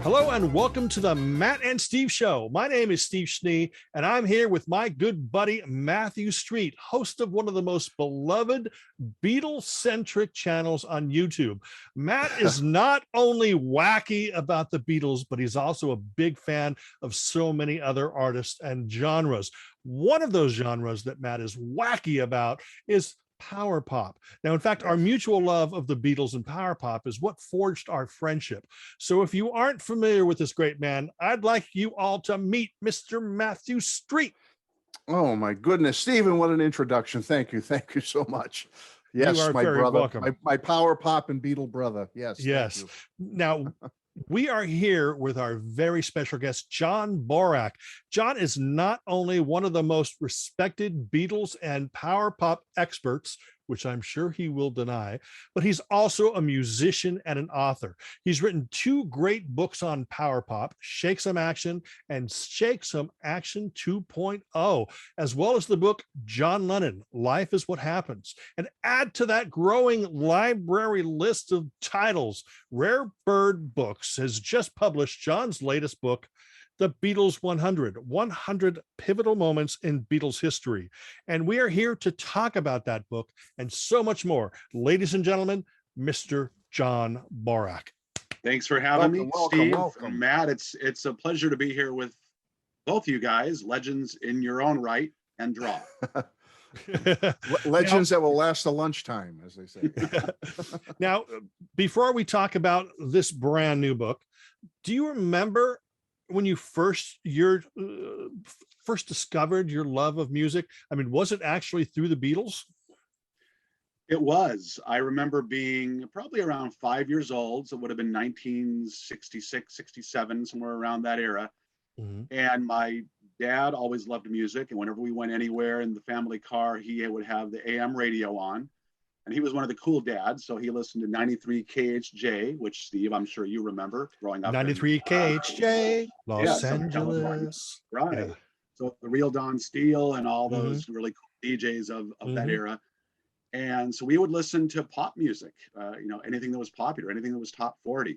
Hello and welcome to the Matt and Steve Show. My name is Steve Schnee, and I'm here with my good buddy Matthew Street, host of one of the most beloved Beatles-centric channels on YouTube. Matt is not only wacky about the Beatles, but he's also a big fan of so many other artists and genres. One of those genres that Matt is wacky about is power pop. Now, in fact, our mutual love of the Beatles and power pop is what forged our friendship. So if you aren't familiar with this great man, I'd like you all to meet Mr. Matthew Street. Oh my goodness, Stephen, what an introduction. Thank you. Thank you so much. Yes, You are my very brother, welcome. my power pop and Beatle brother. Yes. Yes. Now, we are here with our very special guest, John Borack. John is not only one of the most respected Beatles and power pop experts, which I'm sure he will deny, but he's also a musician and an author. He's written two great books on power pop, Shake Some Action and Shake Some Action 2.0, as well as the book John Lennon, Life is What Happens. And add to that growing library list of titles, Rare Bird Books has just published John's latest book, The Beatles 100 Pivotal Moments in Beatles History. And we are here to talk about that book and so much more. Ladies and gentlemen, Mr. John Borack. Thanks for having me, Steve. Welcome. Matt, it's a pleasure to be here with both you guys, legends in your own right and draw. Legends that will last to lunchtime, as they say. Now, before we talk about this brand new book, do you remember when you first discovered your love of music? I mean, was it actually through the Beatles? It was. I remember being probably around 5 years old. So it would have been 1966, 67, somewhere around that era. Mm-hmm. And my dad always loved music. And whenever we went anywhere in the family car, he would have the AM radio on. And he was one of the cool dads. So he listened to 93 KHJ, which, Steve, I'm sure you remember growing up. 93 KHJ, Los Angeles. Right. Yeah. So the real Don Steele and all those really cool DJs of that era. And so we would listen to pop music, anything that was popular, anything that was top 40.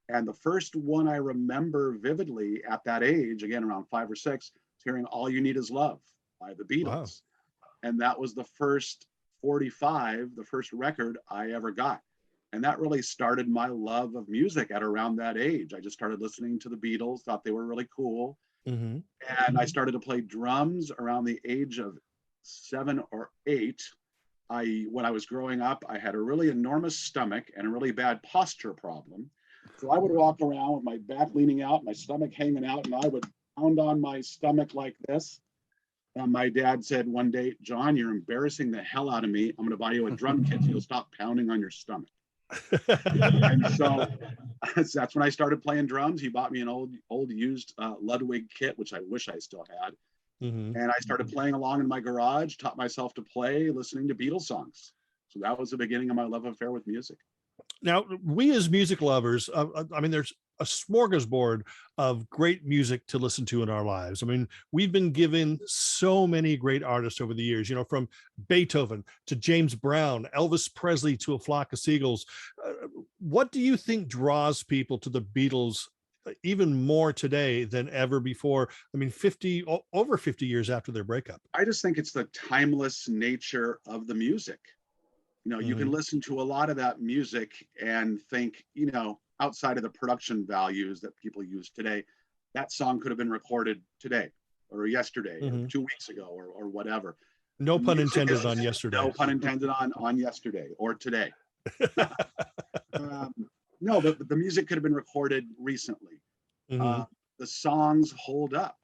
And the first one I remember vividly at that age, again, around 5 or 6, was hearing All You Need Is Love by the Beatles. Wow. And that was the first 45, the first record I ever got. And that really started my love of music at around that age. I just started listening to the Beatles, thought they were really cool. Mm-hmm. And I started to play drums around the age of 7 or 8. When I was growing up, I had a really enormous stomach and a really bad posture problem. So I would walk around with my back leaning out, my stomach hanging out, and I would pound on my stomach like this. And my dad said one day, "John, you're embarrassing the hell out of me. I'm going to buy you a drum kit so you'll stop pounding on your stomach." And so that's when I started playing drums. He bought me an old used Ludwig kit, which I wish I still had. Mm-hmm. And I started playing along in my garage, taught myself to play, listening to Beatles songs. So that was the beginning of my love affair with music. Now, we as music lovers, I mean, there's a smorgasbord of great music to listen to in our lives. I mean, we've been given so many great artists over the years, from Beethoven to James Brown, Elvis Presley to A Flock of Seagulls. What do you think draws people to the Beatles even more today than ever before? I mean, over 50 years after their breakup. I just think it's the timeless nature of the music. You can listen to a lot of that music and think, outside of the production values that people use today, that song could have been recorded today or yesterday or 2 weeks ago or whatever. No pun intended on yesterday. No pun intended on yesterday or today. No, but the music could have been recorded recently. The songs hold up.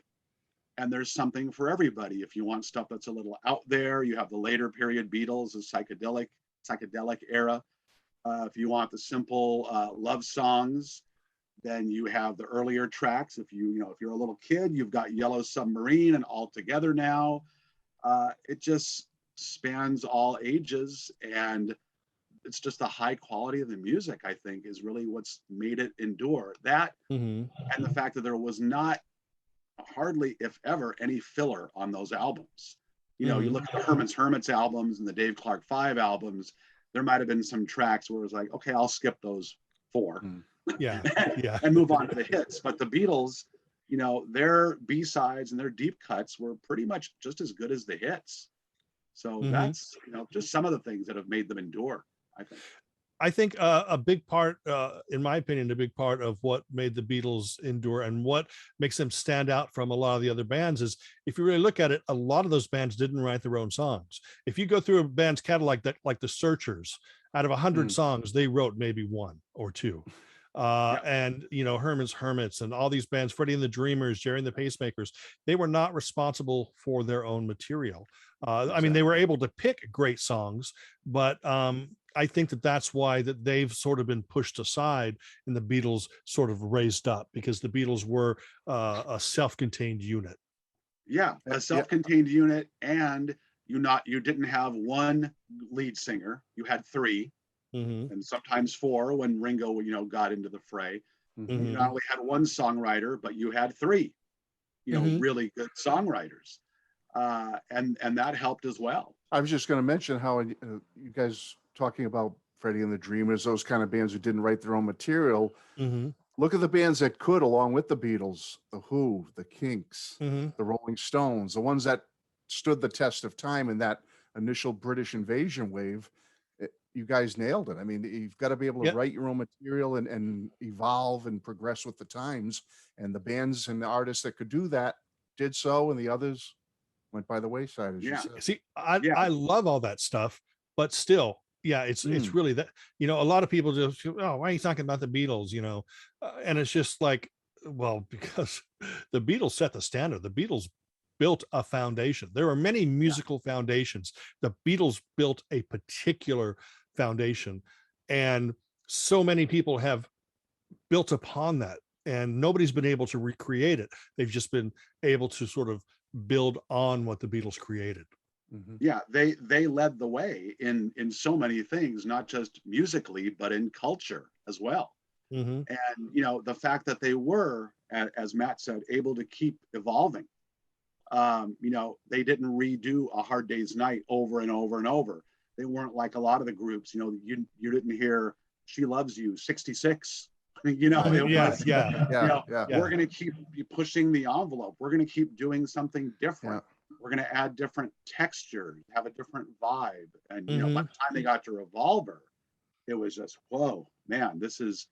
And there's something for everybody. If you want stuff that's a little out there, you have the later period Beatles, the psychedelic era. If you want the simple love songs, then you have the earlier tracks. If you're a little kid, you've got Yellow Submarine and All Together Now. It just spans all ages, and it's just the high quality of the music, I think, is really what's made it endure. That Mhm. and the fact that there was not hardly, if ever, any filler on those albums. You know, you Mhm. look at the Herman's Hermits albums and the Dave Clark 5 albums, there might have been some tracks where it was like, okay, I'll skip those 4 Mm. Yeah. Yeah. and move on to the hits. But the Beatles, you know, their B-sides and their deep cuts were pretty much just as good as the hits. So Mhm. that's, you know, just some of the things that have made them endure, I think. I think a big part, in my opinion, a big part of what made the Beatles endure and what makes them stand out from a lot of the other bands is, if you really look at it, a lot of those bands didn't write their own songs. If you go through a band's catalog, that like the Searchers, out of 100 Mm. songs, they wrote maybe 1 or 2. Yeah. And you know, Herman's Hermits and all these bands, Freddie and the Dreamers, Jerry and the Pacemakers, they were not responsible for their own material. I mean, they were able to pick great songs, but I think that that's why that they've sort of been pushed aside and the Beatles sort of raised up, because the Beatles were a self-contained unit. Yeah, Yeah. a self-contained unit, and you didn't have one lead singer, you had 3 Mhm. and sometimes 4 when Ringo, you know, got into the fray. Mhm. You Mhm. not only had one songwriter, but you had 3, you know, Mhm. really good songwriters, and that helped as well. I was just going to mention how you guys talking about Freddie and the Dreamers, those kind of bands who didn't write their own material. Mhm. Look at the bands that could, along with the Beatles, the Who, the Kinks, Mhm. the Rolling Stones, the ones that stood the test of time in that initial British invasion wave. You guys nailed it. I mean, you've got to be able to Yep. write your own material and evolve and progress with the times. And the bands and the artists that could do that did so, and the others went by the wayside, as you Yeah, said. See, yeah, I love all that stuff, but still, yeah, it's Mm. really that, you know, a lot of people just, oh, why are you talking about the Beatles, you know? And it's just like, well, because the Beatles set the standard. The Beatles built a foundation. There are many yeah, musical foundations. The Beatles built a particular foundation, and so many people have built upon that, and nobody's been able to recreate it. They've just been able to sort of build on what the Beatles created. Mhm. yeah. They led the way in so many things, not just musically, but in culture as well. Mhm. And you know, the fact that they were, as Matt said, able to keep evolving. You know, they didn't redo A Hard Day's Night over and over and over. They weren't like a lot of the groups. You know, you didn't hear She Loves You 66. You know, Right. it Yeah, was, yeah, you Yeah. know, Yeah. yeah. we're going to keep pushing the envelope. We're going to keep doing something Yeah. different. We're going to add different texture, have a different vibe. And, you know, by Mhm. the time they got to Revolver, it was just, whoa, man, this is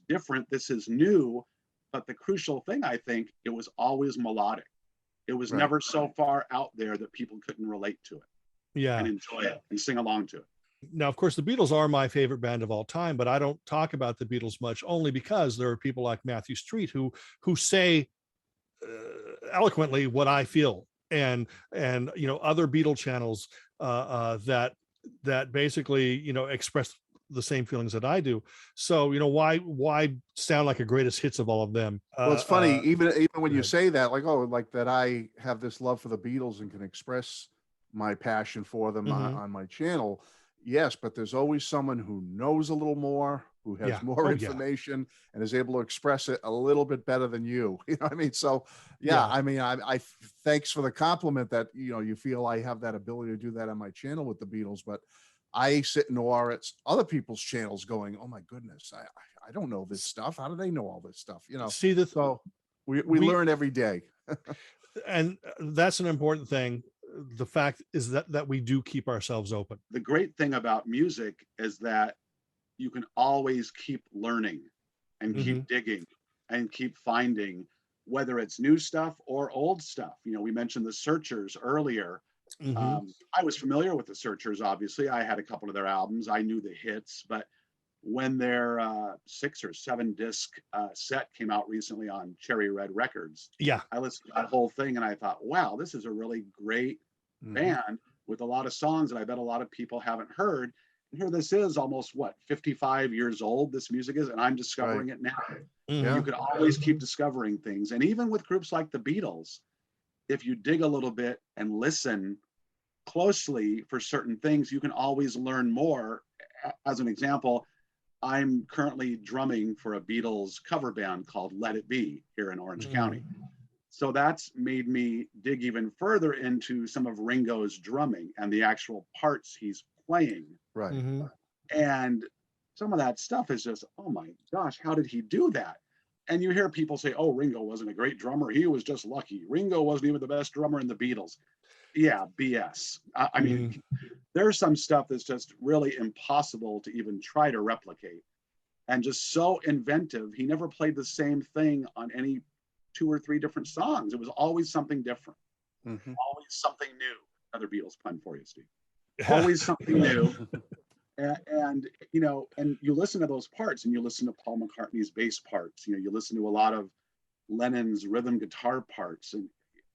different. This is new. But the crucial thing, I think, it was always melodic. It was Right. never so far out there that people couldn't relate to it and Yeah. enjoy it and sing along to it. Now, of course, the Beatles are my favorite band of all time, but I don't talk about the Beatles much, only because there are people like Matthew Street who say eloquently what I feel, and you know, other Beatle channels that basically, you know, express the same feelings that I do. So, you know, why sound like a greatest hits of all of them? Well, it's funny, even when Go you ahead. say that, like, oh, like that I have this love for the Beatles and can express my passion for them Mhm. on my channel. Yes, but there's always someone who knows a little more, who has Yeah. more Oh, yeah. information and is able to express it a little bit better than you. You know what I mean? So, yeah, Yeah. I mean, I thanks for the compliment that, you know, you feel I have that ability to do that on my channel with the Beatles, but I sit in awe at other people's channels going, oh my goodness, I don't know this stuff. How do they know all this stuff? You know, See, so we we learn every day. and that's an important thing. The fact is that we do keep ourselves open. The great thing about music is that you can always keep learning and Mhm. keep digging and keep finding, whether it's new stuff or old stuff. You know, we mentioned the Searchers earlier. Mhm. I was familiar with the Searchers, obviously. I had a couple of their albums, I knew the hits, but when their 6 or 7 disc set came out recently on Cherry Red Records, Yeah. I listened to that whole thing and I thought, wow, this is a really great Mhm. band with a lot of songs that I bet a lot of people haven't heard. And here this is almost what, 55 years old, this music is, and I'm Right. discovering it now. Mhm. You Yeah. could always keep discovering things. And even with groups like the Beatles, if you dig a little bit and listen closely for certain things, you can always learn more as an example, I'm currently drumming for a Beatles cover band called Let It Be here in Orange County. So that's made me dig even further into some of Ringo's drumming and the actual parts he's playing. Right. And some of that stuff is just, oh my gosh, how did he do that? And you hear people say, oh, Ringo wasn't a great drummer. He was just lucky. Ringo wasn't even the best drummer in the Beatles. Yeah, BS. I mean, there's some stuff that's just really impossible to even try to replicate. And just so inventive. He never played the same thing on any 2 or 3 different songs. It was always something different. Always something new. Another Beatles pun for you, Steve. Always something new. And you know, and you listen to those parts, and you listen to Paul McCartney's bass parts. You know, you listen to a lot of Lennon's rhythm guitar parts, and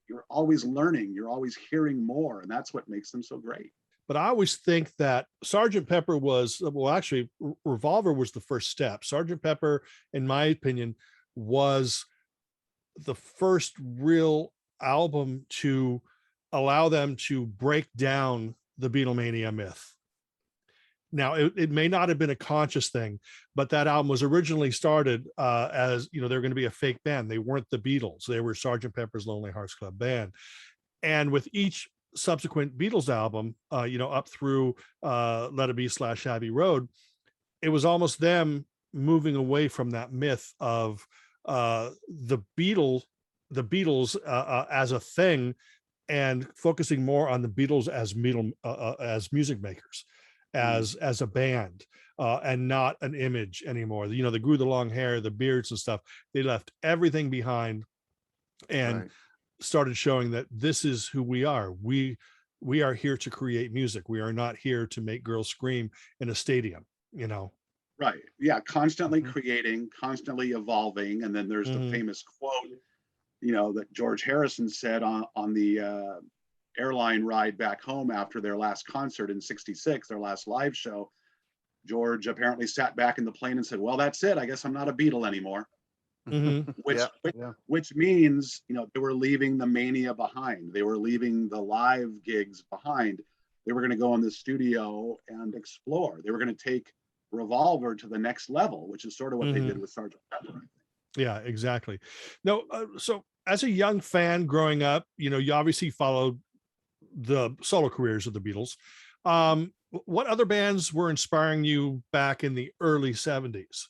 you're always learning. You're always hearing more, and that's what makes them so great. But I always think that Sgt. Pepper was, well, actually, Revolver was the first step. Sgt. Pepper, in my opinion, was the first real album to allow them to break down the Beatlemania myth. Now, it may not have been a conscious thing, but that album was originally started as, you know, they're going to be a fake band. They weren't the Beatles. They were Sgt. Pepper's Lonely Hearts Club Band. And with each subsequent Beatles album, you know, up through Let It Be / Abbey Road, it was almost them moving away from that myth of the Beatles as a thing, and focusing more on the Beatles as music makers, as a band, and not an image anymore. You know, they grew the long hair, the beards and stuff. They left everything behind and started showing that this is who we are. We are here to create music. We are not here to make girls scream in a stadium, you know? Right. Yeah. Constantly creating, constantly evolving. And then there's the famous quote, you know, that George Harrison said on the airline ride back home after their last concert in '66, their last live show. George apparently sat back in the plane and said, well, that's it. I guess I'm not a Beatle anymore. Which means, you know, they were leaving the mania behind. They were leaving the live gigs behind. They were going to go in the studio and explore. They were going to take Revolver to the next level, which is sort of what they did with Sgt. Pepper, I think. Yeah, exactly. No, so as a young fan growing up, you know, you obviously followed the solo careers of the Beatles. What other bands were inspiring you back in the early 70s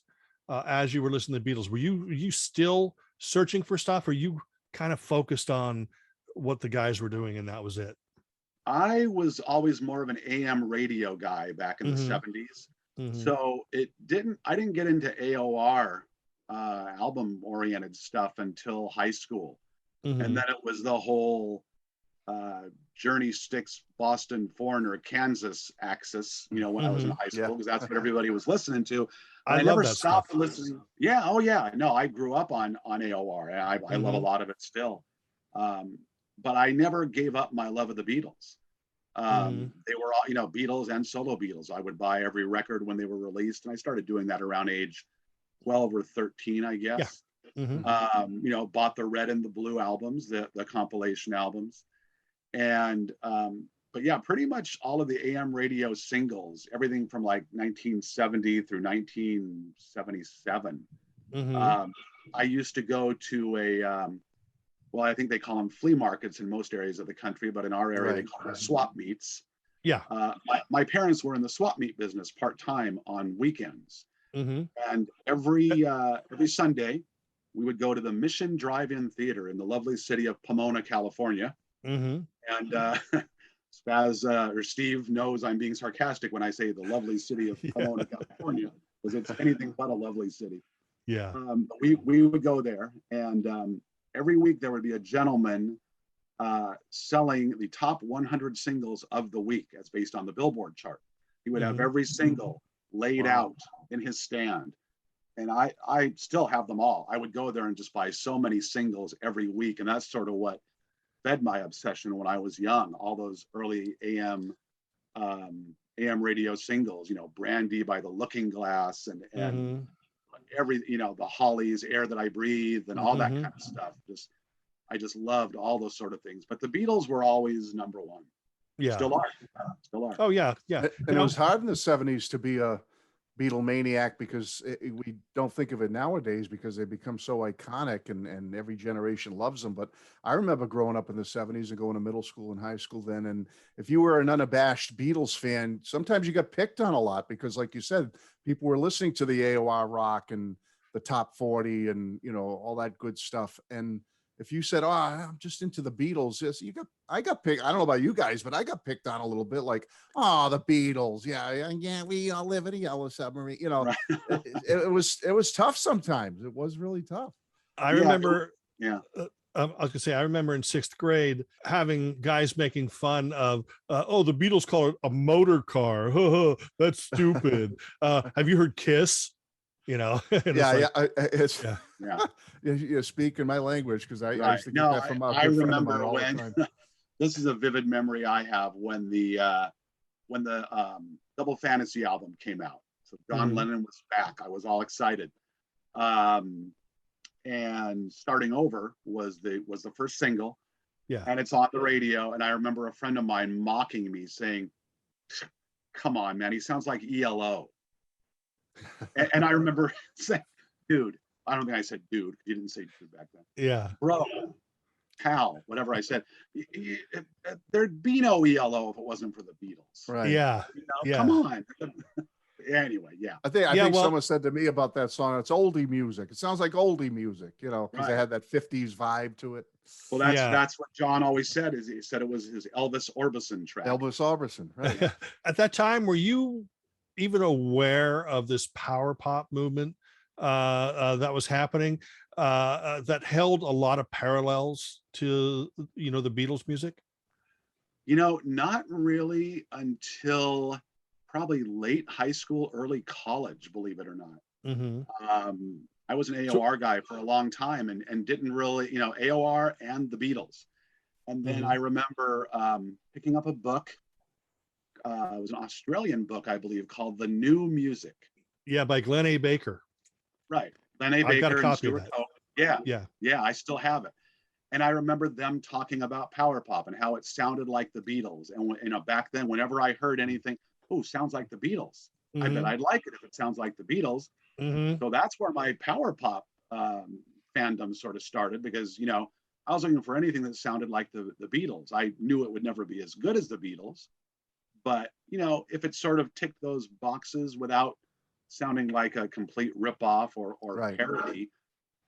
as you were listening to the Beatles? Were you still searching for stuff, or you kind of focused on what the guys were doing and that was it? I was always more of an AM radio guy back in the 70s. So I didn't get into AOR album oriented stuff until high school. And then it was the whole Journey, Styx, Boston, Foreigner, Kansas axis, you know, when I was in high school, because that's what everybody was listening to. I never stopped listening. Yeah. Oh yeah. No, I grew up on AOR. I love a lot of it still. But I never gave up my love of the Beatles. They were all, you know, Beatles and solo Beatles. I would buy every record when they were released. And I started doing that around age 12 or 13, I guess. You know, bought the Red and the Blue albums, the compilation albums. And but yeah, pretty much all of the AM radio singles, everything from like 1970 through 1977. I used to go to well, I think they call them flea markets in most areas of the country, but in our area they call them swap meets. Yeah. My parents were in the swap meet business part-time on weekends. And every Sunday we would go to the Mission Drive-In Theater in the lovely city of Pomona, California. And Spaz or Steve knows I'm being sarcastic when I say the lovely city of Pomona, California, because it's anything but a lovely city. Yeah. We would go there, and every week there would be a gentleman selling the top 100 singles of the week as based on the Billboard chart. He would have every single laid out in his stand. And I still have them all. I would go there and just buy so many singles every week. And that's sort of what fed my obsession when I was young. All those early AM radio singles, you know, Brandy by the Looking Glass and every, you know, the Hollies, Air That I Breathe and all that kind of stuff. I just loved all those sort of things. But the Beatles were always number one. Yeah. Still are. Still are. Oh yeah. Yeah. And it was hard in the 70s to be a Beatle maniac because we don't think of it nowadays because they become so iconic and every generation loves them. But I remember growing up in the 70s and going to middle school and high school then. And if you were an unabashed Beatles fan, sometimes you got picked on a lot because, like you said, people were listening to the AOR rock and the top 40 and, you know, all that good stuff. And if you said, "Oh, I'm just into the Beatles," yes, I got picked. I don't know about you guys, but I got picked on a little bit. Like, "Oh, the Beatles, yeah, we all live in a yellow submarine." You know, Right. it was tough sometimes. It was really tough. I Yeah. remember. Yeah. I was gonna say, I remember in 6th grade having guys making fun of, oh, the Beatles call it a motor car. That's stupid. Have you heard Kiss? You know, and Yeah, it's like, Yeah. you're speaking my language because I Right. used to get No, that from a I good friend of remember mine all the when time. this is a vivid memory I have when the Double Fantasy album came out. So John Mhm. Lennon was back. I was all excited. And Starting Over was the first single, yeah. and it's on the radio. And I remember a friend of mine mocking me, saying, "Come on, man, he sounds like ELO." And I remember saying, "Dude," I don't think I said dude. You didn't say dude back then. Yeah. Bro, pal, whatever I said. There'd be no ELO if it wasn't for the Beatles. Right. Yeah. You know, Yeah. come on. Anyway, yeah. I Yeah, think well- someone said to me about that song, it's oldie music. It sounds like oldie music, you know, because Right. they had that 50s vibe to it. Well, that's what John always said. Is he said it was his Elvis Orbison track. Elvis Orbison, right? At that time, were you even aware of this power pop movement that was happening that held a lot of parallels to, you know, the Beatles music? You know, not really until probably late high school, early college, believe it or not. Mm-hmm. I was an AOR guy for a long time and didn't really, you know, AOR and the Beatles. And then I remember picking up a book. It was an Australian book, I believe, called The New Music. Yeah, by Glenn A. Baker. Right. Glenn A. I've got a Baker and copy of Stuart that. Cope. Yeah. Yeah. Yeah, I still have it. And I remember them talking about Powerpop and how it sounded like the Beatles. And you know, back then, whenever I heard anything, oh, sounds like the Beatles. I bet I'd like it if it sounds like the Beatles. Mm-hmm. So that's where my Powerpop fandom sort of started, because, you know, I was looking for anything that sounded like the Beatles. I knew it would never be as good as the Beatles, but, you know, if it sort of ticked those boxes without sounding like a complete ripoff or Right. parody,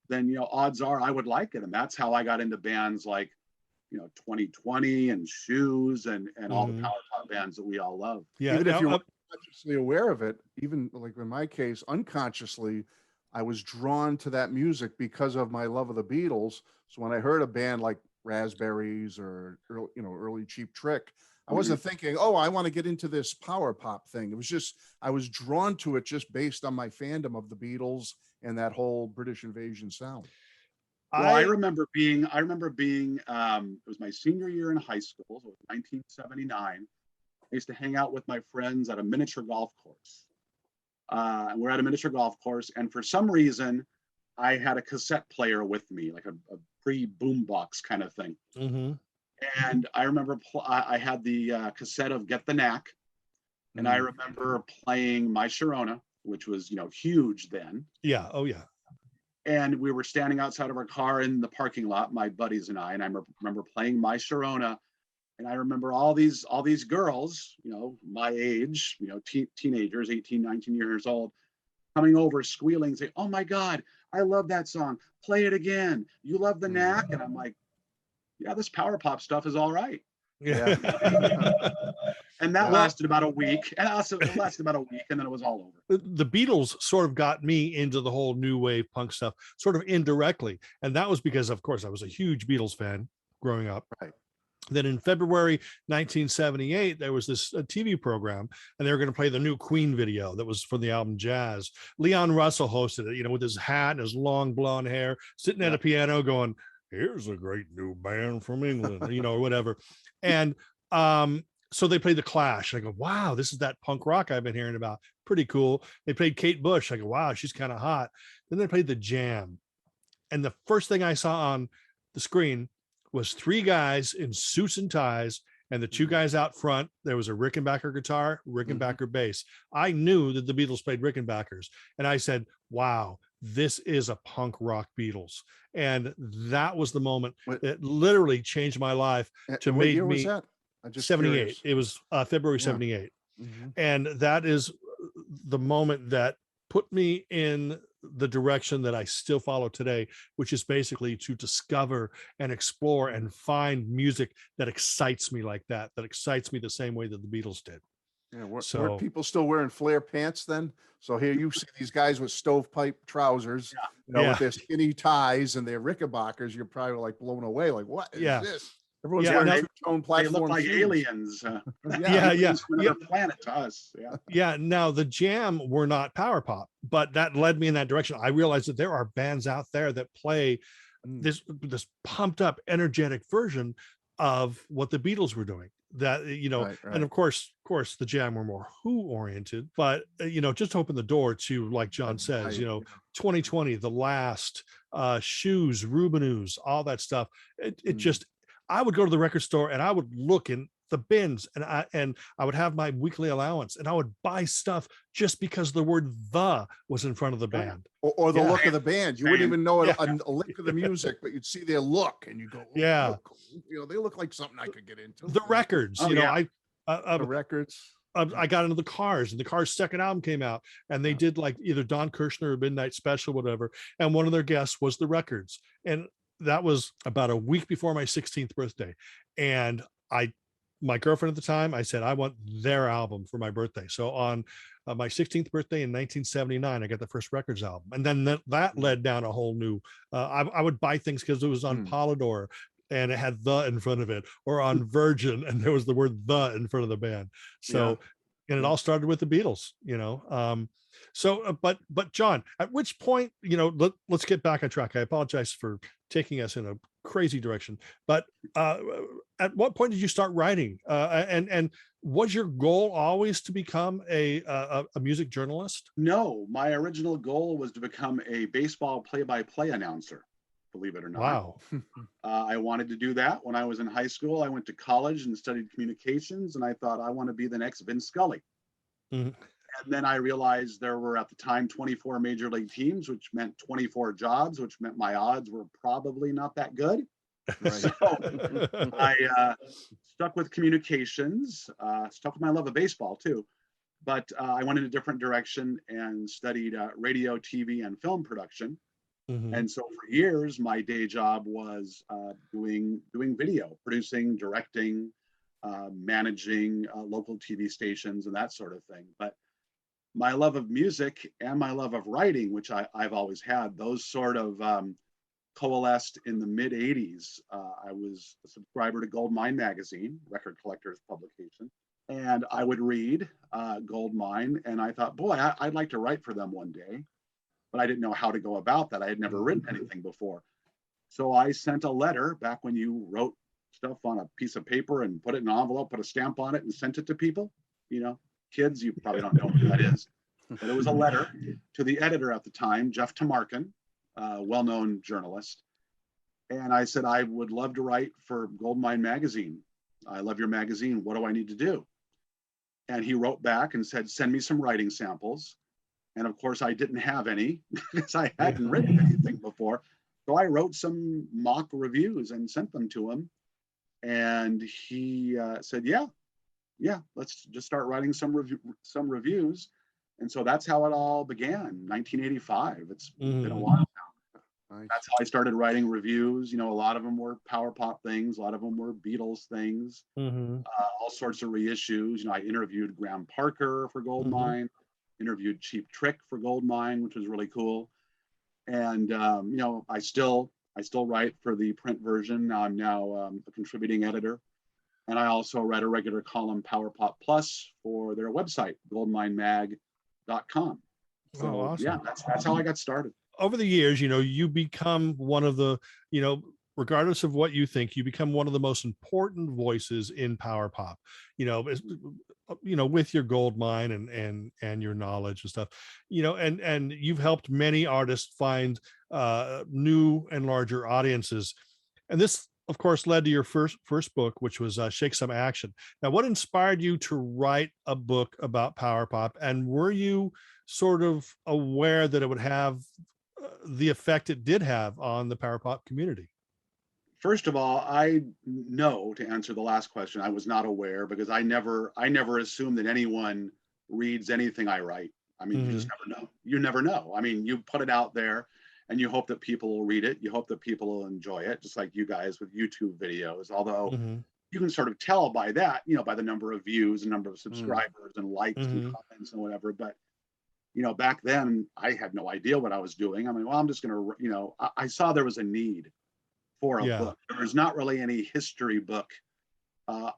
then, you know, odds are I would like it. And that's how I got into bands like, you know, 2020 and Shoes and all the Powerpop bands that we all love. Yeah. Even if now, you weren't consciously aware of it, even like in my case, unconsciously, I was drawn to that music because of my love of the Beatles. So when I heard a band like Raspberries or early Cheap Trick, I wasn't thinking, oh, I want to get into this power pop thing. It was just, I was drawn to it just based on my fandom of the Beatles and that whole British invasion sound. Well, I remember being, it was my senior year in high school, so it was 1979. I used to hang out with my friends at a miniature golf course. And we're at a miniature golf course, and for some reason, I had a cassette player with me, like a pre-boombox kind of thing. Mm-hmm. And I remember I had the cassette of Get the Knack, and I remember playing My Sharona, which was, you know, huge then. Yeah. Oh, yeah. And we were standing outside of our car in the parking lot, my buddies and I remember playing My Sharona. And I remember all these girls, you know, my age, you know, teenagers, 18, 19 years old, coming over, squealing, saying, "Oh my God, I love that song. Play it again. You love the Knack?" And I'm like, yeah, this power pop stuff is all right. Yeah. And that lasted about a week. And it lasted about a week, and then it was all over. The Beatles sort of got me into the whole new wave punk stuff, sort of indirectly. And that was because, of course, I was a huge Beatles fan growing up. Right. Then in February 1978, there was this TV program, and they were going to play the new Queen video that was from the album Jazz. Leon Russell hosted it, you know, with his hat and his long blonde hair, sitting at a piano going, "Here's a great new band from England," you know, or whatever. And so they played The Clash. I go, wow, this is that punk rock I've been hearing about. Pretty cool. They played Kate Bush. I go, wow, she's kind of hot. Then they played The Jam. And the first thing I saw on the screen was three guys in suits and ties, and the two guys out front, there was a Rickenbacker guitar, Rickenbacker bass. I knew that the Beatles played Rickenbackers, and I said, wow, this is a punk rock Beatles. And that was the moment that literally changed my life to what make year was me that? I'm just 78. curious. It was February Yeah. 78. And that is the moment that put me in the direction that I still follow today, which is basically to discover and explore and find music that excites me like that excites me the same way that the Beatles did. Yeah, were So people still wearing flare pants then? So here you see these guys with stovepipe trousers, with their skinny ties and their Rickenbackers. You're probably like blown away. Like, what is this? Everyone's wearing two-tone platform They look like shoes. aliens. Yeah. From another planet to us. Yeah. Now the Jam were not Powerpop, but that led me in that direction. I realized that there are bands out there that play this pumped up, energetic version of what the Beatles were doing. That Right. And of course the Jam were more Who oriented, but just open the door to, like John says, 2020, The Last, Shoes, Rubinoos, all that stuff. It just, I would go to the record store and I would look in the bins, and I would have my weekly allowance, and I would buy stuff just because the word "the" was in front of the band or the look of the band. You wouldn't even know a lick of the music, but you'd see their look and you go, they look like something I could get into. The records, the records. I got into the Cars, and the Cars' second album came out, and they did like either Don Kirshner or Midnight Special, whatever, and one of their guests was the records, and that was about a week before my 16th birthday, and my girlfriend at the time, I said, I want their album for my birthday. So on my 16th birthday in 1979, I got the first records album. And then that led down a whole new, I would buy things because it was on Polydor and it had "the" in front of it, or on Virgin and there was the word "the" in front of the band. So, and it all started with the Beatles, but John, at which point, let's get back on track. I apologize for taking us in a crazy direction, but at what point did you start writing? And was your goal always to become a music journalist? No, my original goal was to become a baseball play-by-play announcer, believe it or not. Wow. I wanted to do that when I was in high school. I went to college and studied communications, and I thought I want to be the next Vince Scully. And then I realized there were at the time 24 major league teams, which meant 24 jobs, which meant my odds were probably not that good. Right. So I stuck with communications, stuck with my love of baseball too. But I went in a different direction and studied radio, TV, and film production. And so for years, my day job was doing video, producing, directing, managing local TV stations and that sort of thing. But my love of music and my love of writing, which I've always had, those sort of coalesced in the mid 80s. I was a subscriber to Goldmine magazine, record collector's publication, and I would read Goldmine, and I thought, boy, I'd like to write for them one day, but I didn't know how to go about that. I had never written anything before. So I sent a letter back when you wrote stuff on a piece of paper and put it in an envelope, put a stamp on it and sent it to people. Kids, you probably don't know who that is, but it was a letter to the editor at the time, Jeff Tamarkin, well-known journalist. And I said, I would love to write for Goldmine magazine. I love your magazine. What do I need to do? And he wrote back and said, send me some writing samples. And of course, I didn't have any because I hadn't written anything before. So I wrote some mock reviews and sent them to him. And he said, yeah, let's just start writing some reviews. And so that's how it all began, 1985. It's been a while now. Nice. That's how I started writing reviews. A lot of them were Powerpop things. A lot of them were Beatles things, all sorts of reissues. I interviewed Graham Parker for Goldmine, interviewed Cheap Trick for Goldmine, which was really cool. And, I still write for the print version. I'm now a contributing editor. And I also read a regular column, Powerpop Plus, for their website, goldminemag.com. So, awesome. Yeah, that's how I got started. Over the years, you become one of the, regardless of what you think, you become one of the most important voices in Powerpop, with your Goldmine and your knowledge and stuff, and you've helped many artists find new and larger audiences. And this of course, led to your first book, which was Shake Some Action. Now, what inspired you to write a book about power pop, and were you sort of aware that it would have the effect it did have on the power pop community? First of all, I know, to answer the last question, I was not aware, because I never assume that anyone reads anything I write. I mean, you just never know. You never know. I mean, you put it out there and you hope that people will read it. You hope that people will enjoy it, just like you guys with YouTube videos. Although you can sort of tell by that, you know, by the number of views and number of subscribers and likes and comments and whatever. But, you know, back then I had no idea what I was doing. I mean, well, I'm just going to, you know, I saw there was a need for a book. There's not really any history book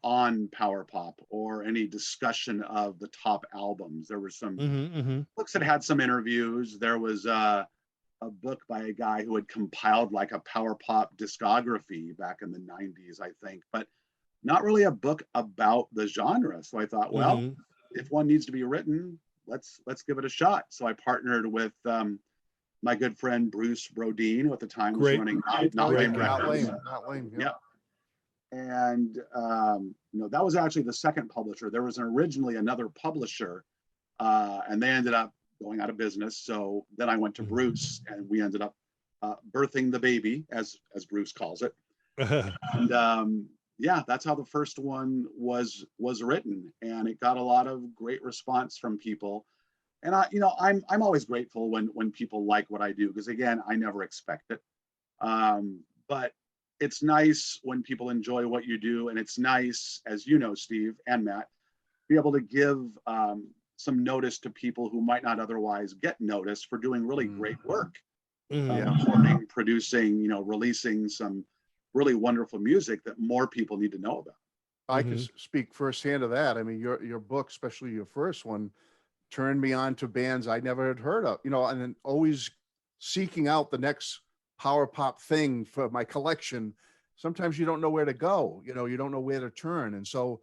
on power pop or any discussion of the top albums. There were some books that had some interviews. There was a book by a guy who had compiled like a power pop discography back in the 90s, I think, but not really a book about the genre. So I thought, well, if one needs to be written, let's give it a shot. So I partnered with my good friend Bruce Brodeen, who at the time was running Not Lame Records. Not Lame. Yeah. And you know, that was actually the second publisher. There was originally another publisher, and they ended up going out of business. So then I went to Bruce, and we ended up birthing the baby, as Bruce calls it. And yeah, that's how the first one was written, and it got a lot of great response from people. And you know, I'm always grateful when people like what I do, because again, I never expect it. But it's nice when people enjoy what you do, and it's nice, as you know, Steve and Matt, be able to give some notice to people who might not otherwise get notice for doing really great work, recording, producing, you know, releasing some really wonderful music that more people need to know about. I can speak firsthand of that. I mean, your book, especially your first one, turned me on to bands I never had heard of, you know, and then always seeking out the next power pop thing for my collection. Sometimes you don't know where to go, you know, you don't know where to turn. And so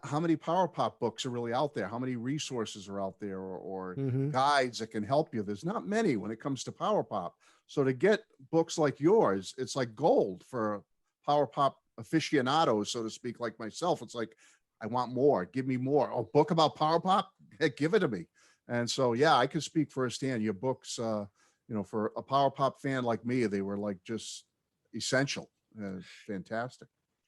how many power pop books are really out there? How many resources are out there, or guides that can help you? There's not many when it comes to power pop. So to get books like yours, it's like gold for power pop aficionados, so to speak, like myself. It's like, I want more, give me more. A book about power pop, heck, give it to me. And so, yeah, I can speak firsthand. Your books, you know, for a power pop fan like me, they were like just essential. Fantastic.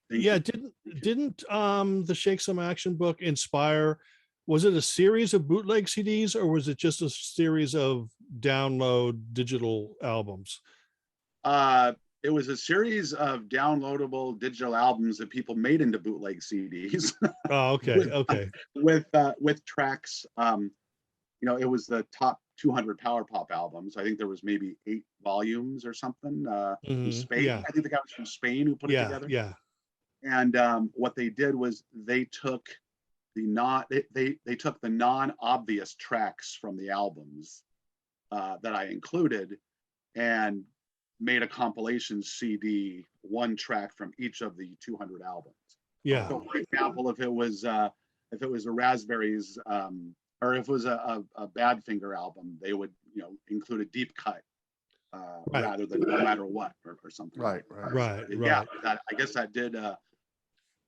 Yeah, didn't the Shake Some Action book inspire, was it a series of bootleg CDs, or was it just a series of download digital albums? It was a series of downloadable digital albums that people made into bootleg CDs. Oh, okay. with tracks. You know, it was the top 200 power pop albums. I think there was maybe 8 volumes or something. From Spain. Yeah. I think the guy was from Spain who put it together. Yeah. And what they did was they took the non-obvious tracks from the albums that I included, and made a compilation CD, one track from each of the 200 albums. Yeah. So, for example, if it was a Raspberries, or if it was a Badfinger album, they would, you know, include a deep cut rather than No Matter What or something. Right. Yeah, I guess that did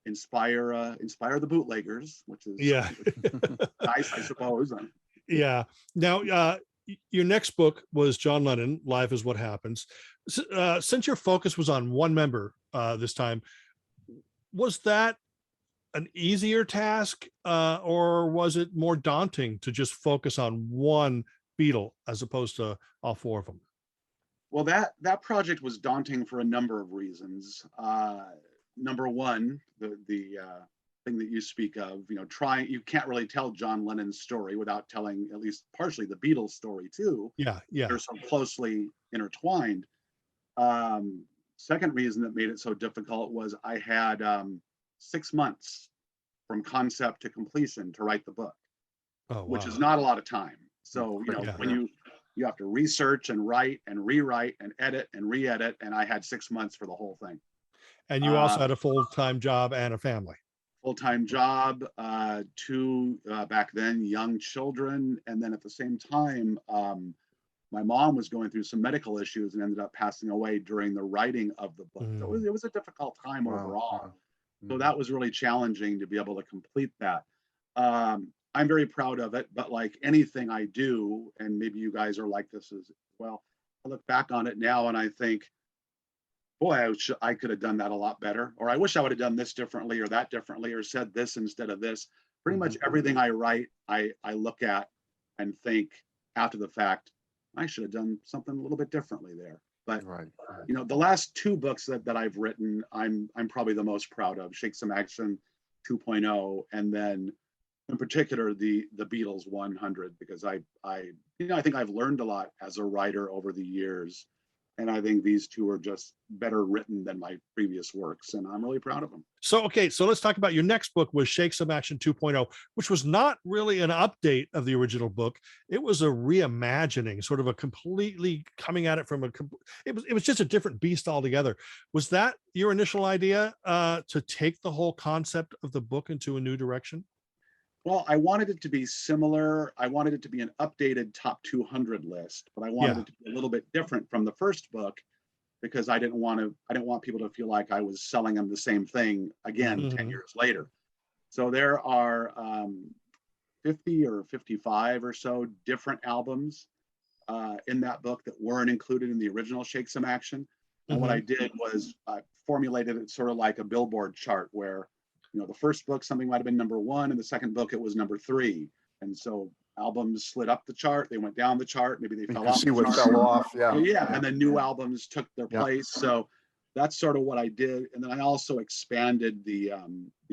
inspire the bootleggers, which is nice, I suppose. Yeah. Now, your next book was John Lennon, Life Is What Happens. Since your focus was on one member this time, was that an easier task, or was it more daunting to just focus on one Beatle as opposed to all 4 of them? Well, that project was daunting for a number of reasons. Number one, the thing that you speak of, you know, you can't really tell John Lennon's story without telling at least partially the Beatles story too. Yeah. They're so closely intertwined. Second reason that made it so difficult was I had 6 months from concept to completion to write the book, which is not a lot of time. So, you know, when you have to research and write and rewrite and edit and re-edit, and I had 6 months for the whole thing. And you also had a full-time job and a family. Full-time job, 2 back then young children, and then at the same time, my mom was going through some medical issues and ended up passing away during the writing of the book. So it was a difficult time overall. So that was really challenging to be able to complete that. I'm very proud of it, but like anything I do, and maybe you guys are like this as well, I look back on it now and I think, boy, I could have done that a lot better, or I wish I would have done this differently or that differently, or said this instead of this. Pretty much everything I write, I look at and think after the fact, I should have done something a little bit differently there. But you know, the last two books that I've written, I'm probably the most proud of: Shake Some Action 2.0, and then in particular the Beatles 100, because I think I've learned a lot as a writer over the years. And I think these two are just better written than my previous works, and I'm really proud of them. So, okay, so let's talk about your next book, was Shake Some Action 2.0, which was not really an update of the original book. It was a reimagining, sort of a completely coming at it from it was just a different beast altogether. Was that your initial idea, to take the whole concept of the book into a new direction? Well, I wanted it to be similar. I wanted it to be an updated top 200 list, but I wanted it to be a little bit different from the first book, because I didn't want people to feel like I was selling them the same thing again 10 years later. So there are 50 or 55 or so different albums in that book that weren't included in the original Shake Some Action. And what I did was I formulated it sort of like a Billboard chart, where, you know, the first book, something might have been number 1, and the second book, it was number 3. And so albums slid up the chart, they went down the chart, maybe they fell off. See what fell off, and then new albums took their place. So that's sort of what I did. And then I also expanded the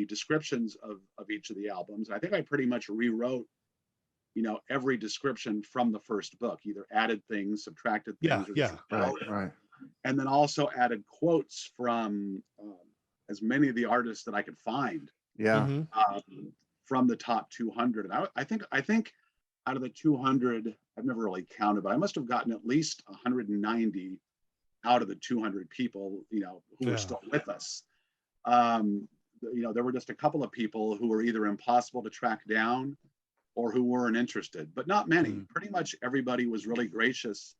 descriptions of each of the albums. I think I pretty much rewrote, you know, every description from the first book, either added things, subtracted things. Right. And then also added quotes from as many of the artists that I could find. From the top 200. And I think out of the 200, I've never really counted, but I must have gotten at least 190 out of the 200 people, you know, who were still with us. You know, there were just a couple of people who were either impossible to track down or who weren't interested, but not many. Pretty much everybody was really gracious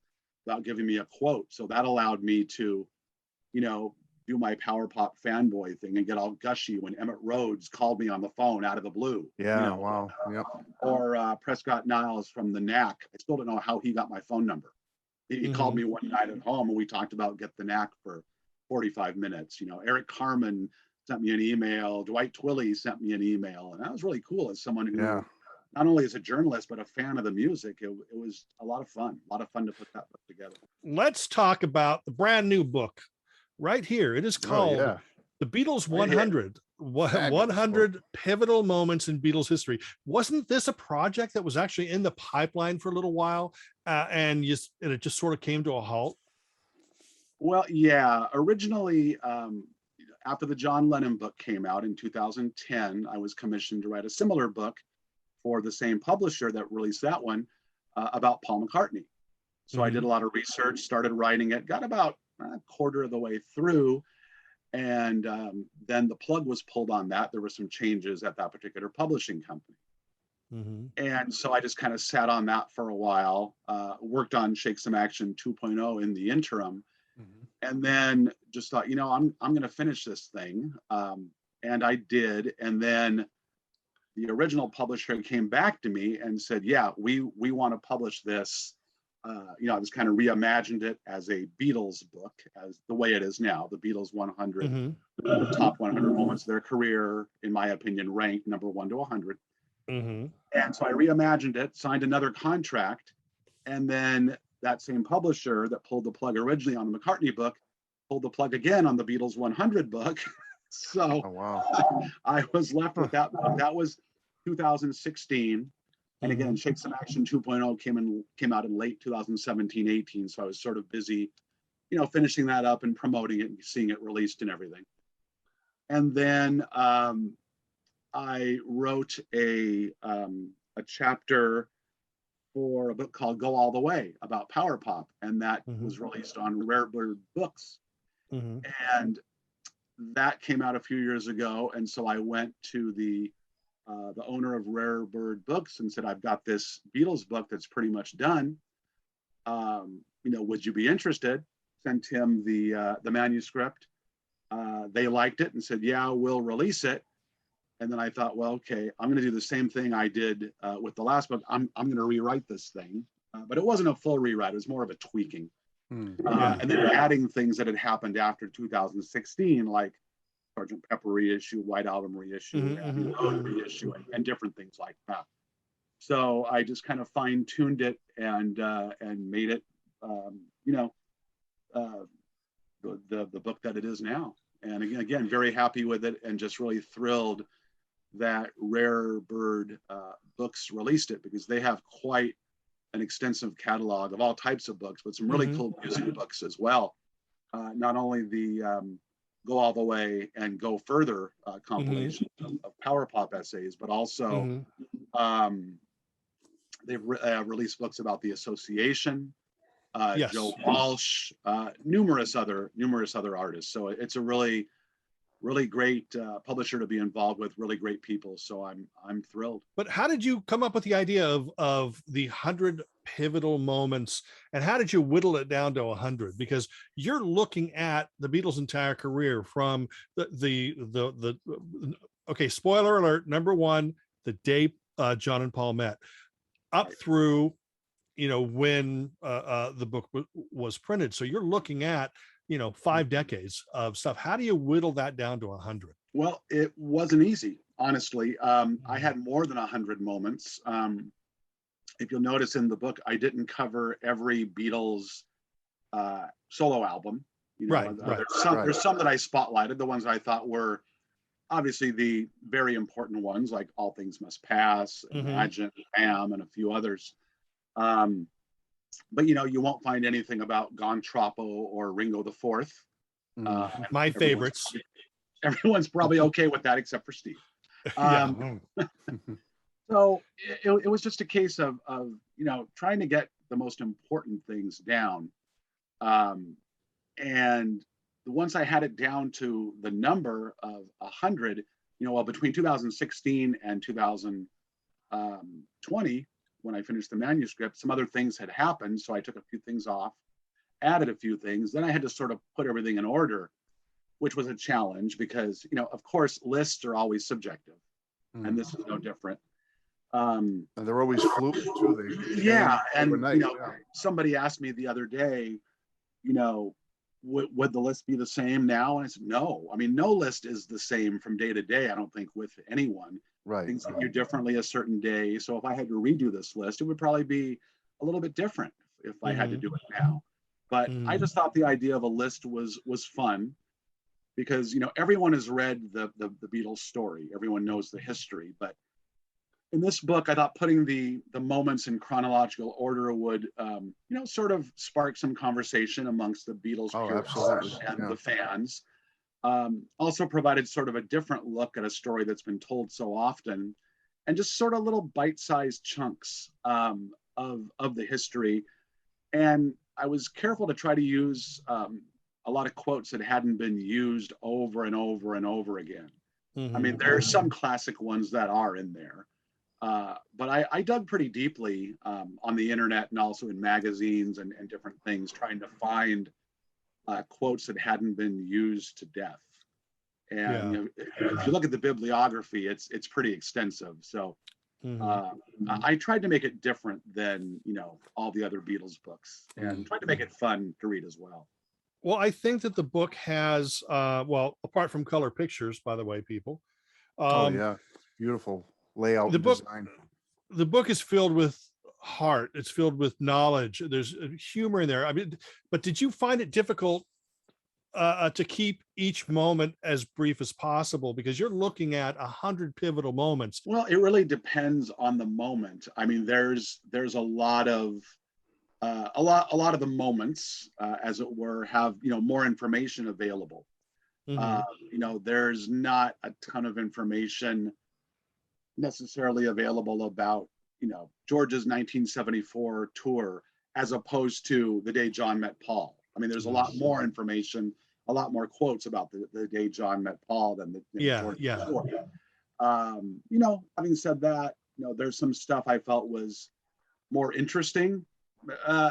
about giving me a quote. So that allowed me to, you know, do my Powerpop fanboy thing and get all gushy when Emmett Rhodes called me on the phone out of the blue. Or Prescott Niles from the Knack. I still don't know how he got my phone number. He called me one night at home and we talked about Get the Knack for 45 minutes. You know, Eric Carmen sent me an email. Dwight Twilley sent me an email. And that was really cool as someone who, not only as a journalist, but a fan of the music. It was a lot of fun to put that book together. Let's talk about the brand new book. Right here, it is called The Beatles 100, 100 Pivotal Moments in Beatles History. Wasn't this a project that was actually in the pipeline for a little while, and it just sort of came to a halt? Well, yeah. Originally, after the John Lennon book came out in 2010, I was commissioned to write a similar book for the same publisher that released that one, about Paul McCartney. So I did a lot of research, started writing it, got about a quarter of the way through, and then the plug was pulled on that. There were some changes at that particular publishing company. And so I just kind of sat on that for a while, worked on Shake Some Action 2.0 in the interim, and then just thought, you know, I'm going to finish this thing. And I did. And then the original publisher came back to me and said, yeah, we want to publish this. You know, I just kind of reimagined it as a Beatles book, as the way it is now, the Beatles 100, the top 100 moments of their career, in my opinion, ranked number 1 to 100. And so I reimagined it, signed another contract, and then that same publisher that pulled the plug originally on the McCartney book pulled the plug again on the Beatles 100 book. So I was left with that book. That was 2016. And again, Shake Some Action 2.0 came out in late 2017-18. So I was sort of busy, you know, finishing that up and promoting it and seeing it released and everything. And then I wrote a chapter for a book called Go All the Way about Powerpop, and that was released on Rare Bird Books. And that came out a few years ago. And so I went to the owner of Rare Bird Books and said, I've got this Beatles book that's pretty much done. would you be interested? Sent him the manuscript. They liked it and said, yeah, we'll release it. And then I thought, well, okay, I'm going to do the same thing I did with the last book. I'm going to rewrite this thing. But it wasn't a full rewrite. It was more of a tweaking. And then adding things that had happened after 2016, like Sgt. Pepper reissue, White Album reissue, reissue, and different things like that. So I just kind of fine-tuned it and made it, the book that it is now. And again, very happy with it, and just really thrilled that Rare Bird Books released it, because they have quite an extensive catalog of all types of books, but some really cool music books as well. Not only the Go All the Way and Go Further compilation of Powerpop essays, but also they've released books about the Association, Joe Walsh, numerous other artists. So it's a really great publisher to be involved with, really great people. So I'm thrilled. But how did you come up with the idea of the 100 pivotal moments, and how did you whittle it down to 100? Because you're looking at the Beatles' entire career from the okay, spoiler alert, number one, the day John and Paul met, up through when the book was printed. So you're looking at 5 decades of stuff. How do you whittle that down to 100? Well, it wasn't easy, honestly. I had more than 100 moments. If you'll notice in the book, I didn't cover every Beatles solo album. There's some that I spotlighted, the ones I thought were obviously the very important ones, like All Things Must Pass, Imagine, Am, and a few others. But you won't find anything about Gone Troppo or Ringo the Fourth. My favorites. Everyone's probably okay with that except for Steve. So it was just a case of trying to get the most important things down. And once I had it down to the number of 100, between 2016 and 2020, when I finished the manuscript, some other things had happened. So I took a few things off, added a few things. Then I had to sort of put everything in order, which was a challenge because, of course, lists are always subjective. And this is no different. And they're always fluid too. Somebody asked me the other day, would the list be the same now? And I said, no. I mean, no list is the same from day to day, I don't think, with anyone. Right. Things that you differently a certain day. So if I had to redo this list, it would probably be a little bit different if I had to do it now. But I just thought the idea of a list was fun because, everyone has read the Beatles story. Everyone knows the history. But in this book, I thought putting the moments in chronological order would, sort of spark some conversation amongst the Beatles and the fans. Also provided sort of a different look at a story that's been told so often, and just sort of little bite-sized chunks of the history. And I was careful to try to use a lot of quotes that hadn't been used over and over and over again. I mean, there are some classic ones that are in there. But I dug pretty deeply on the internet and also in magazines and different things, trying to find quotes that hadn't been used to death. And if you look at the bibliography, it's pretty extensive. So I tried to make it different than all the other Beatles books, and tried to make it fun to read as well. Well, I think that the book has, apart from color pictures, by the way, people. Beautiful layout and design. The book is filled with heart. It's filled with knowledge. There's humor in there. I mean, but did you find it difficult to keep each moment as brief as possible, because you're looking at 100 pivotal moments? Well, it really depends on the moment. I mean, there's a lot of the moments, as it were, have more information available. There's not a ton of information necessarily available about George's 1974 tour as opposed to the day John met Paul. I mean, there's a lot more information, a lot more quotes about the day John met Paul than George's tour. Having said that, there's some stuff I felt was more interesting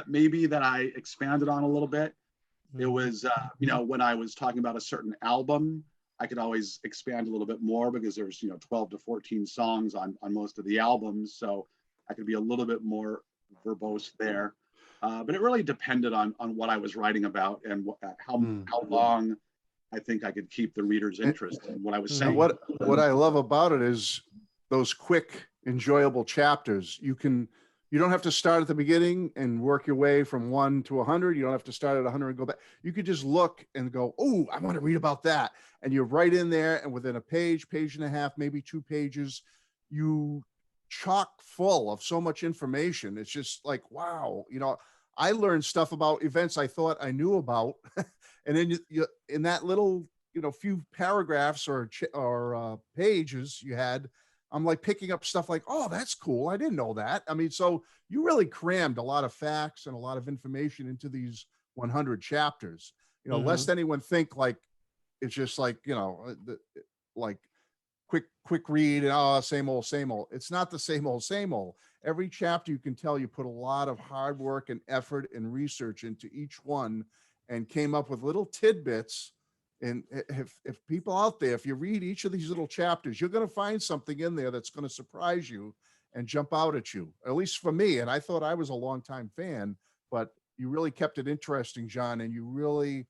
maybe that I expanded on a little bit. It Mhm. was, when I was talking about a certain album, I could always expand a little bit more because there's, 12 to 14 songs on most of the albums. So I could be a little bit more verbose there. But it really depended on what I was writing about and how long I think I could keep the reader's interest in what I was Mhm. And saying. what I love about it is those quick, enjoyable chapters. You don't have to start at the beginning and work your way from 1 to 100. You don't have to start at 100 and go back. You could just look and go, oh, I want to read about that. And you're right in there. And within a page, page and a half, maybe 2 pages, you chock full of so much information. It's just like, wow, I learned stuff about events I thought I knew about. And then you in that little, few paragraphs or pages you had, I'm like picking up stuff like, oh, that's cool. I didn't know that. I mean, so you really crammed a lot of facts and a lot of information into these 100 chapters, lest anyone think like it's just like, like quick read and same old, same old. It's not the same old, same old. Every chapter you can tell you put a lot of hard work and effort and research into each one and came up with little tidbits. And if people out there, if you read each of these little chapters, you're going to find something in there that's going to surprise you and jump out at you, at least for me. And I thought I was a longtime fan, but you really kept it interesting, John, and you really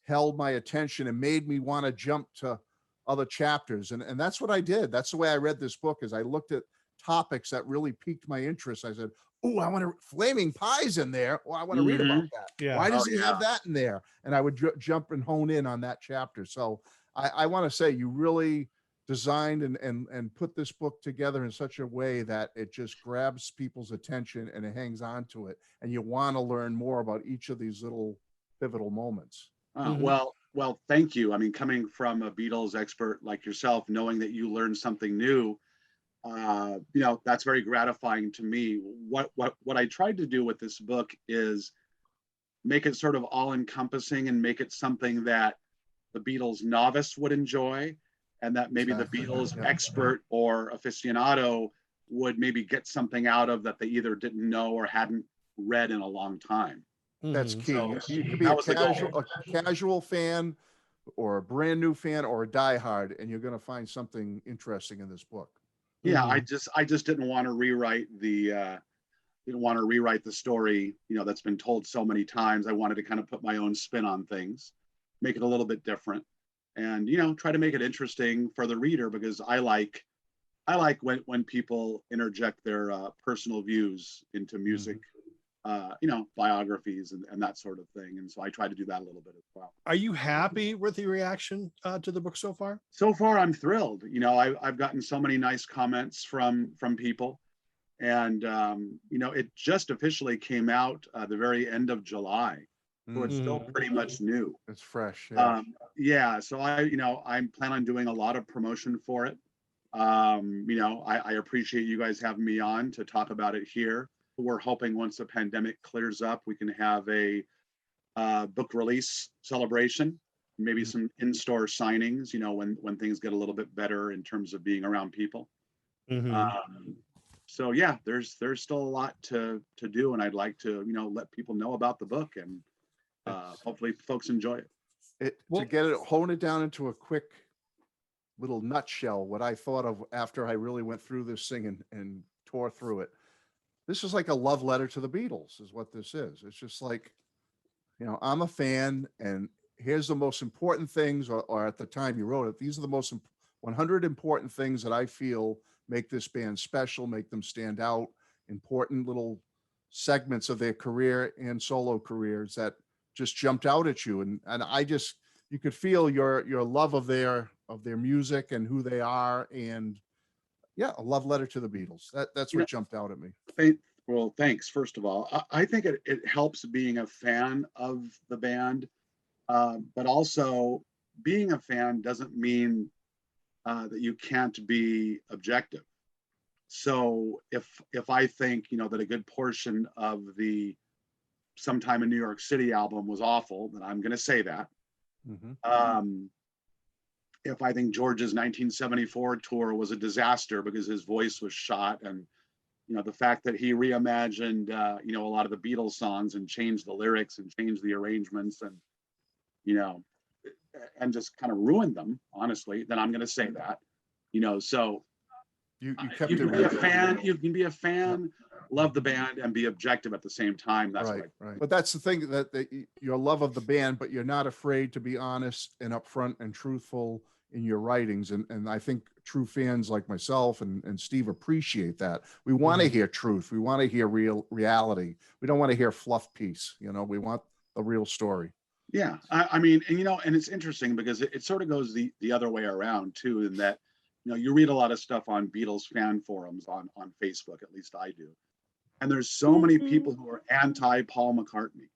held my attention and made me want to jump to other chapters. And that's what I did. That's the way I read this book, is I looked at topics that really piqued my interest. I said, oh, I want to flaming pies in there. Well, I want to read about that. Yeah. Why does Oh, he yeah. have that in there? And I would jump and hone in on that chapter. So I want to say you really designed and put this book together in such a way that it just grabs people's attention and it hangs on to it. And you want to learn more about each of these little pivotal moments. Well, thank you. I mean, coming from a Beatles expert like yourself, knowing that you learned something new, that's very gratifying to me. What I tried to do with this book is make it sort of all encompassing and make it something that the Beatles novice would enjoy, and that maybe Exactly. the Beatles Yeah. expert or aficionado would maybe get something out of that they either didn't know or hadn't read in a long time. That's key. So You could be that a was the goal. casual fan or a brand new fan or a diehard, and you're going to find something interesting in this book. Yeah, I just didn't want to rewrite the story, that's been told so many times. I wanted to kind of put my own spin on things, make it a little bit different, and try to make it interesting for the reader, because I like when people interject their personal views into music, biographies and that sort of thing. And so I try to do that a little bit as well. Are you happy with the reaction to the book so far? So far, I'm thrilled. I've gotten so many nice comments from people, and it just officially came out the very end of July, so it's still pretty much new. It's fresh. Yeah. So I'm planning on doing a lot of promotion for it. I appreciate you guys having me on to talk about it here. We're hoping once the pandemic clears up, we can have a book release celebration, maybe some in-store signings, when things get a little bit better in terms of being around people. So yeah, there's still a lot to do, and I'd like to let people know about the book, and hopefully folks enjoy it. Hone it down into a quick little nutshell, what I thought of after I really went through this thing and tore through it. This is like a love letter to the Beatles, is what this is. It's just like, I'm a fan, and here's the most important things, or at the time you wrote it, these are the most 100 important things that I feel make this band special, make them stand out, important little segments of their career and solo careers that just jumped out at you. And you could feel your love of their music and who they are. And yeah, a love letter to the Beatles. That's what jumped out at me. Well, thanks. First of all, I think it helps being a fan of the band, but also being a fan doesn't mean that you can't be objective. So if I think that a good portion of the Sometime in New York City album was awful, then I'm going to say that. If I think George's 1974 tour was a disaster because his voice was shot and the fact that he reimagined, a lot of the Beatles songs and changed the lyrics and changed the arrangements and, and just kind of ruined them, honestly, then I'm going to say that, so You kept you it can be a real. fan, love the band and be objective at the same time. That's right, right. But that's the thing that your love of the band, but you're not afraid to be honest and upfront and truthful in your writings. And I think true fans like myself and Steve appreciate that. We want to hear truth. We want to hear reality. We don't want to hear fluff piece. We want the real story. Yeah. I mean, and it's interesting because it sort of goes the other way around too, in that, you read a lot of stuff on Beatles fan forums on Facebook, at least I do. And there's so many people who are anti Paul McCartney.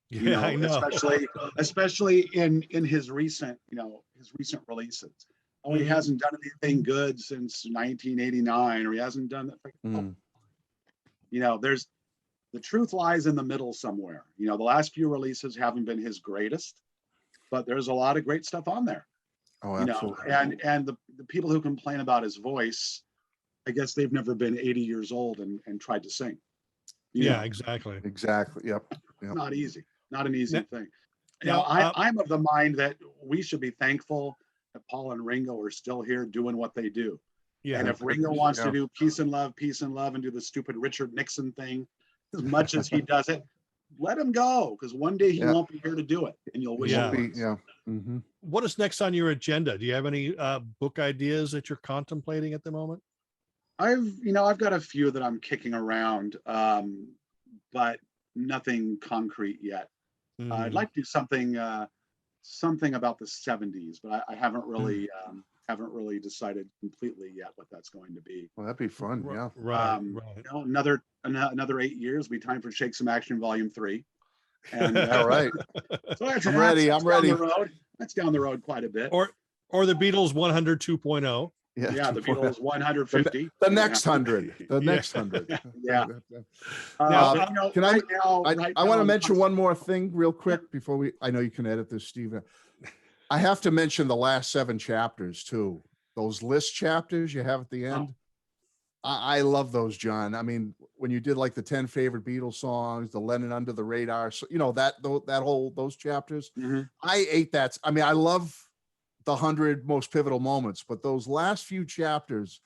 Yeah, I know. especially in his recent releases. Oh, he hasn't done anything good since 1989, or he hasn't done that. There's the truth lies in the middle somewhere. The last few releases haven't been his greatest, but there's a lot of great stuff on there. Oh, absolutely. And the people who complain about his voice, I guess they've never been 80 years old and tried to sing. Exactly. Yep. Not easy. Not an easy thing. Now, I'm of the mind that we should be thankful that Paul and Ringo are still here doing what they do. Yeah. And if Ringo wants to do peace and love, and do the stupid Richard Nixon thing, as much as he does it, let him go, because one day he won't be here to do it, and you'll wish he was. What is next on your agenda? Do you have any book ideas that you're contemplating at the moment? I've got a few that I'm kicking around, but nothing concrete yet. I'd like to do something about the 70s, but I haven't really decided completely yet what that's going to be. Well, that'd be fun. Yeah. Right. Another 8 years, be time for Shake Some Action Volume 3. And all right. So I'm ready. That's down the road quite a bit. Or the Beatles 100 2.0. Yeah, the Beatles 150. The next 100. The next 100. Yeah. Now, can I want to mention one more thing real quick before I know you can edit this, Steve. I have to mention the last 7 chapters too. Those list chapters you have at the end. I love those, John. I mean, when you did like the 10 favorite Beatles songs, the Lennon Under the Radar, so those chapters. I ate that. I mean, I love the 100 most pivotal moments, but those last few chapters,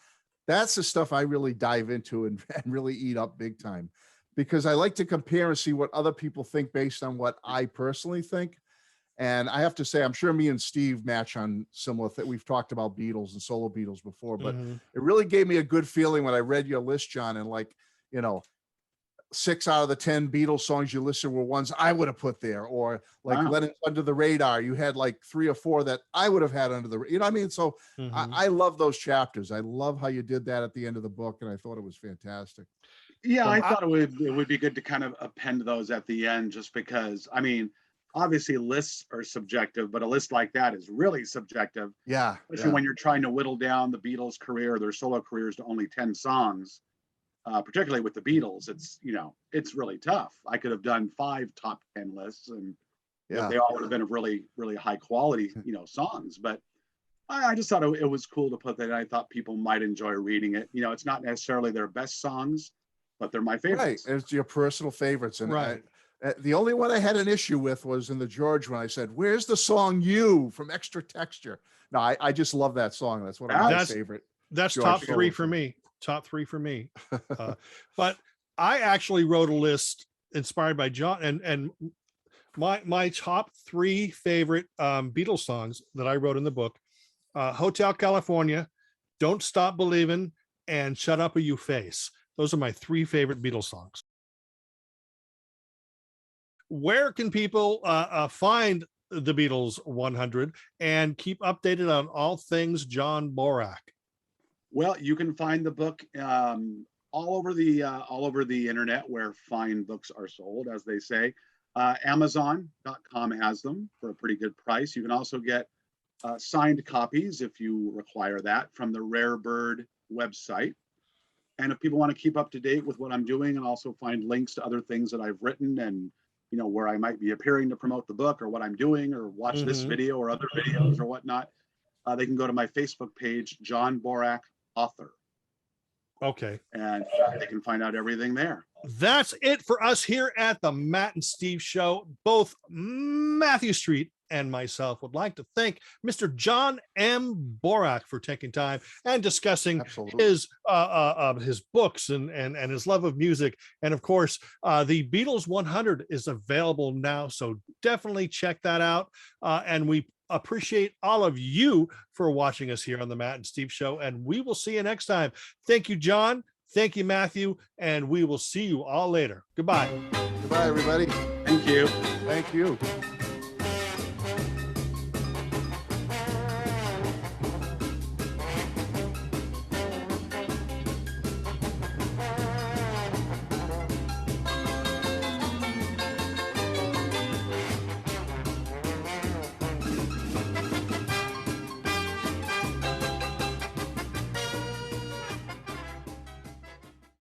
that's the stuff I really dive into and really eat up big time, because I like to compare and see what other people think based on what I personally think. And I have to say, I'm sure me and Steve match on similar things. We've talked about Beatles and solo Beatles before, but it really gave me a good feeling when I read your list, John, and 6 out of the 10 Beatles songs you listed were ones I would have put there, or Lennon's Under the Radar. You had like 3 or 4 that I would have had under the, you know what I mean? So I love those chapters. I love how you did that at the end of the book, and I thought it was fantastic. Yeah, I thought it would be good to kind of append those at the end, just because, I mean, obviously lists are subjective, but a list like that is really subjective. Yeah. Especially when you're trying to whittle down the Beatles' career, their solo careers, to only 10 songs. Particularly with the Beatles, it's really tough. I could have done 5 top 10 lists, and they all would have been of really, really high quality, songs. But I just thought it was cool to put that. I thought people might enjoy reading it. It's not necessarily their best songs, but they're my favorites. Right, it's your personal favorites. And right. The only one I had an issue with was in the George when I said, "Where's the song You from Extra Texture?" No, I just love that song. That's one of my favorite. That's George top 3 for me. Top 3 for me. But I actually wrote a list inspired by John, and my top 3 favorite Beatles songs that I wrote in the book: Hotel California, Don't Stop Believin', and Shut Up or You Face. Those are my 3 favorite Beatles songs. Where can people find the Beatles 100 and keep updated on all things John M.Borack? Well, you can find the book all over the internet where fine books are sold, as they say. Amazon.com has them for a pretty good price. You can also get signed copies if you require that from the Rare Bird website. And if people want to keep up to date with what I'm doing and also find links to other things that I've written and where I might be appearing to promote the book or what I'm doing, or watch this video or other videos or whatnot, they can go to my Facebook page, John M.Borack Author. Okay. and they can find out everything there. That's it for us here at the Matt and Steve Show. Both Matthew Street and myself would like to thank Mr. John M.Borack for taking time and discussing Absolutely. his books and his love of music. And of course, the Beatles 100 is available now, so definitely check that out. And we appreciate all of you for watching us here on the Matt and Steve Show, and we will see you next time. Thank you, John. Thank you, Matthew, and we will see you all later. Goodbye. Goodbye, everybody. Thank you. Thank you.